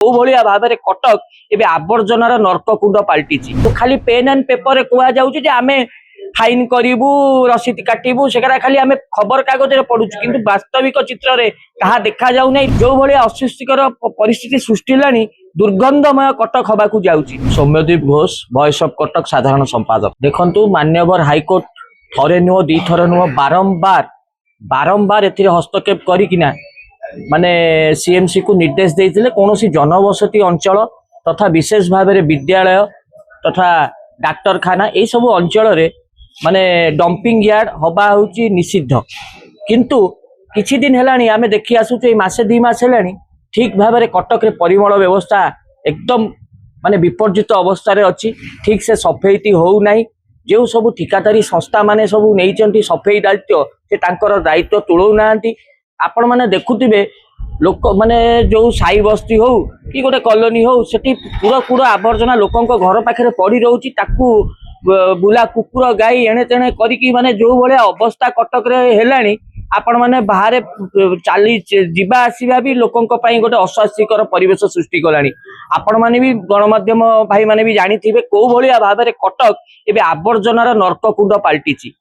को भाया भाव में कटक एवं आवर्जनार नर्ककुंड पलटि तो खाली पेन एंड पेपर कहुचे आम फाइन करू रसीद काटबू से खाली आम खबर कागज पढ़ु कि वास्तविक चित्र में कहा देखा जाऊ ना जो भाया अस्वस्तिकर परिस्थिति सृष्टि है दुर्गंधमय कटक हवा जाऊँगी। सौम्यदीप घोष वॉइस ऑफ कटक साधारण संपादक। देखंतु मान्यवर हाईकोर्ट थरे नुह दी थर नुह बारंबार बारंबार ए हस्तक्षेप करिकिना माने सीएमसी को निर्देश देइथिले कोनोसी जनबसती अंचल तथा विशेष भाव में विद्यालय तथा डाक्तरखाना ए सब अंचल रे माने डंपिंग यार्ड हवा होची निषिद्ध किंतु किछि दिन हेलानी आमे देखि आसुछु ए मासे 2 मास हेलानी ठीक भाव में कटक रे परिमल व्यवस्था एकदम माने विपर्जित अवस्था रे अछि। ठीक से सफेईटी हो नाही जो सब ठिकादारी संस्था माने सब नहीं सफेई दायित्व से तांकर दायित्व तुलौ नांती। आपण माने देखुथिबे लोक माने जो साई बस्ती हो कि गोटे कॉलोनी हो सेठी पूरा पूरा आवर्जना लोकंक घर पाखे पड़ी रोची ताकू बुला कुकुर गाई एणे तेणे करिकी माने जो भले अवस्था कटक रे हेलानी आपण माने बाहर चली जीवा आसीबा भी लोकंक पई गोटे अस्वास्थ्यकर परिवेश सृष्टि कलानी। आपण माने भी गणमाध्यम भाई माने भी जानिथिबे को भलिया भाव में कटक एबे आवर्जनार नर्ककुंड पलटि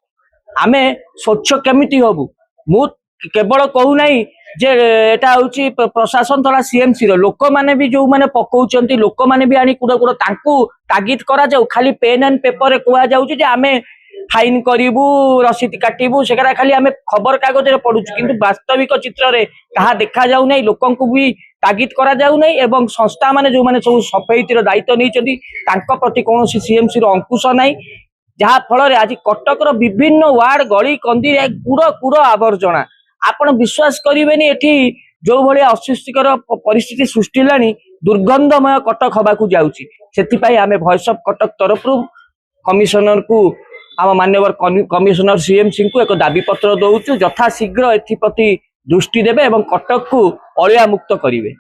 आमे स्वच्छ केमिति हबु मु केवल कहू नाही जे एटा होची प्रशासन तला सीएमसी रो लोक माने भी जो माने पकाउचंती लोक माने भी आनी कुड कुड तांकू तागिद करा जाऊ खाली पेन एंड पेपर कुआ जाउची जे आमे फाइन करू रसीद काटबू से खाली आम खबर कागज पढ़ु कि वास्तविक चित्र में कहा देखा जाऊ ना लोक भी तागिद करा जाऊ ना एवं संस्था माने जो माने सब सफेईर दायित्व नहीं प्रति कौन सीएमसी अंकुश ना जहाँ फल आज कटक विभिन्न वार्ड गली कंदी कूड़ कूड़ आवर्जना आपण विश्वास करेनि एठी जो भाया अस्वस्तिकर परिस्थिति सृष्टि है दुर्गंधमय कटक हवा जाऊँगी। से आम वॉइस ऑफ कटक तरफ कमिशनर को आम मान्यवर कमिशनर सीएमसी को एक दाबी पत्र दौचु यथाशीघ्र एप्रति दृष्टि देवे और कटक को अलिया मुक्त करेंगे।